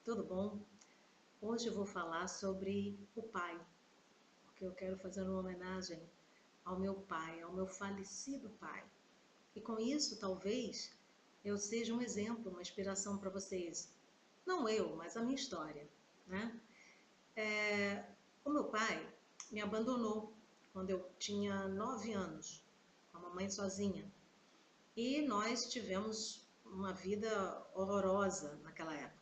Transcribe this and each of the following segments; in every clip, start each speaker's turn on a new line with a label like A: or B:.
A: tudo bom? Hoje eu vou falar sobre o pai, porque eu quero fazer uma homenagem ao meu pai, ao meu falecido pai. E com isso, talvez, eu seja um exemplo, uma inspiração para vocês. Não eu, mas a minha história, né? O meu pai me abandonou quando eu tinha 9 anos, com a mamãe sozinha. E nós tivemos uma vida horrorosa naquela época.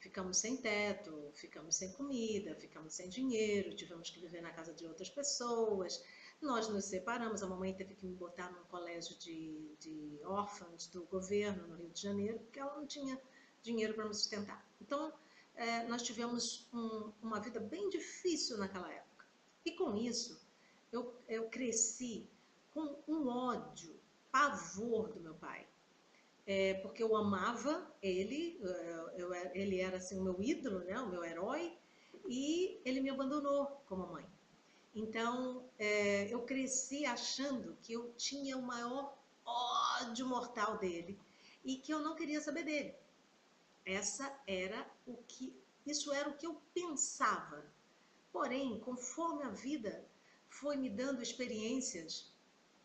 A: Ficamos sem teto, ficamos sem comida, ficamos sem dinheiro, tivemos que viver na casa de outras pessoas. Nós nos separamos, a mamãe teve que me botar num colégio de órfãos do governo no Rio de Janeiro, porque ela não tinha dinheiro para me sustentar. Então, nós tivemos uma vida bem difícil naquela época. E com isso, eu cresci com um ódio, pavor do meu pai. Porque eu amava ele, ele era assim o meu ídolo, né, o meu herói, e ele me abandonou como mãe. Então, eu cresci achando que eu tinha o maior ódio mortal dele e que eu não queria saber dele. Isso era o que eu pensava. Porém, conforme a vida foi me dando experiências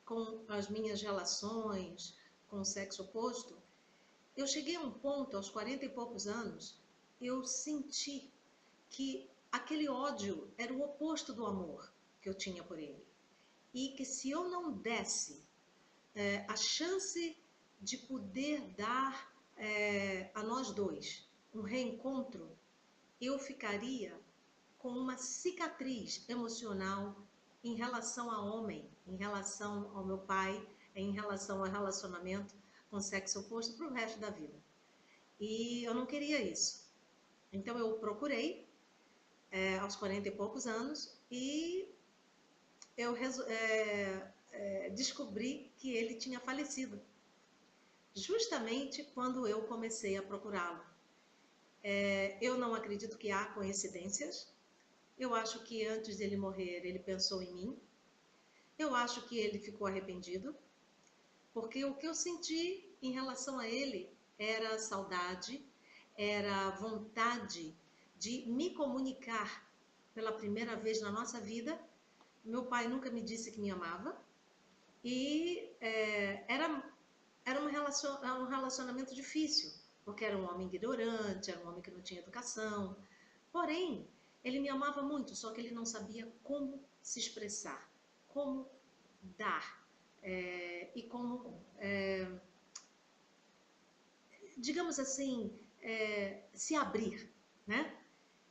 A: com as minhas relações com o sexo oposto, eu cheguei a um ponto, aos 40 e poucos anos, eu senti que aquele ódio era o oposto do amor que eu tinha por ele. E que se eu não desse a chance de poder dar a nós dois um reencontro, eu ficaria com uma cicatriz emocional em relação a homem, em relação ao meu pai, em relação ao relacionamento com sexo oposto para o resto da vida. E eu não queria isso. Então eu procurei aos 40 e poucos anos e eu descobri que ele tinha falecido. Justamente quando eu comecei a procurá-lo. Eu não acredito que há coincidências. Eu acho que antes dele morrer, ele pensou em mim. Eu acho que ele ficou arrependido, porque o que eu senti em relação a ele era saudade, era vontade de me comunicar pela primeira vez na nossa vida. Meu pai nunca me disse que me amava e era um relacionamento difícil, porque era um homem ignorante, era um homem que não tinha educação. Porém, ele me amava muito, só que ele não sabia como se expressar, como dar e como, digamos assim, se abrir, né?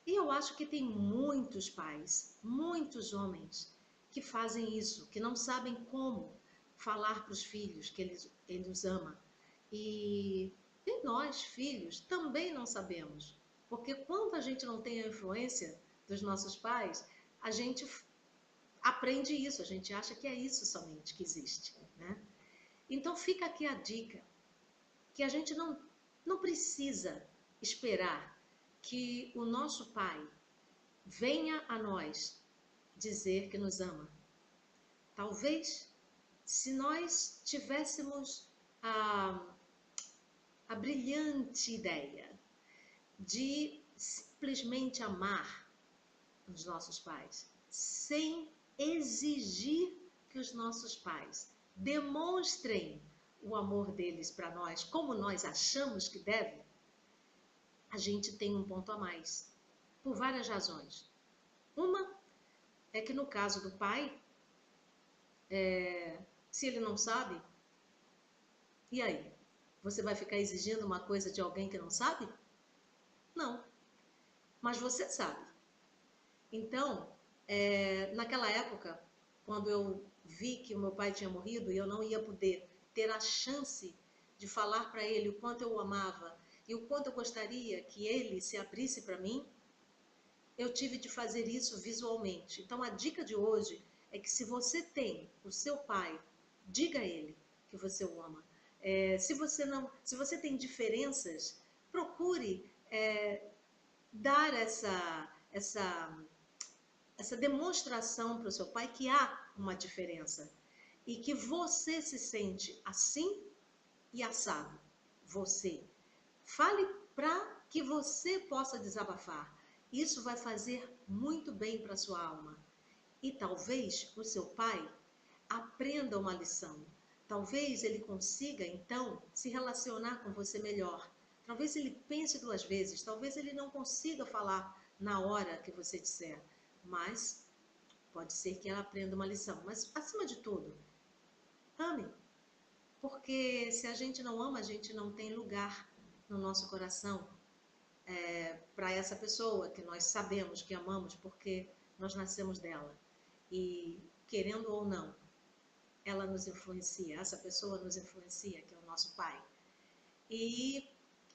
A: E eu acho que tem muitos pais, muitos homens que fazem isso, que não sabem como falar para os filhos que ele os ama. E nós, filhos, também não sabemos. Porque quando a gente não tem a influência dos nossos pais, a gente aprende isso, a gente acha que é isso somente que existe, né? Então fica aqui a dica, que a gente não precisa esperar que o nosso pai venha a nós dizer que nos ama. Talvez, se nós tivéssemos a brilhante ideia de simplesmente amar os nossos pais, sem exigir que os nossos pais demonstrem o amor deles para nós como nós achamos que deve, a gente tem um ponto a mais, por várias razões. Uma é que no caso do pai, se ele não sabe, e aí? Você vai ficar exigindo uma coisa de alguém que não sabe? Não, mas você sabe. Então, naquela época, quando eu vi que o meu pai tinha morrido e eu não ia poder ter a chance de falar para ele o quanto eu o amava e o quanto eu gostaria que ele se abrisse para mim, eu tive de fazer isso visualmente. Então, a dica de hoje é que se você tem o seu pai, diga a ele que você o ama. Se você tem diferenças, procure dar essa demonstração para o seu pai que há uma diferença e que você se sente assim e assado. Você fale para que você possa desabafar. Isso vai fazer muito bem para a sua alma. E talvez o seu pai aprenda uma lição. Talvez ele consiga, então, se relacionar com você melhor. Talvez ele pense duas vezes, talvez ele não consiga falar na hora que você disser, mas pode ser que ela aprenda uma lição. Mas, acima de tudo, ame. Porque se a gente não ama, a gente não tem lugar no nosso coração para essa pessoa que nós sabemos que amamos porque nós nascemos dela. E, querendo ou não, ela nos influencia, essa pessoa nos influencia, que é o nosso pai. E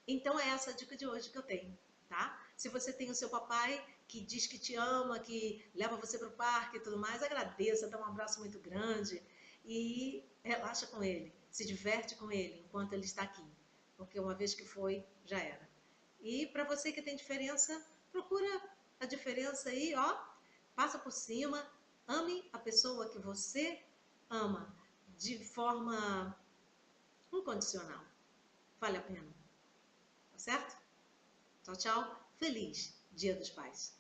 A: então é essa a dica de hoje que eu tenho, tá? Se você tem o seu papai que diz que te ama, que leva você para o parque e tudo mais, agradeça, dá um abraço muito grande e relaxa com ele, se diverte com ele enquanto ele está aqui, porque uma vez que foi, já era. E para você que tem diferença, procura a diferença aí, ó, passa por cima, ame a pessoa que você ama de forma incondicional. Vale a pena, tá certo? Tchau, tchau. Feliz Dia dos Pais.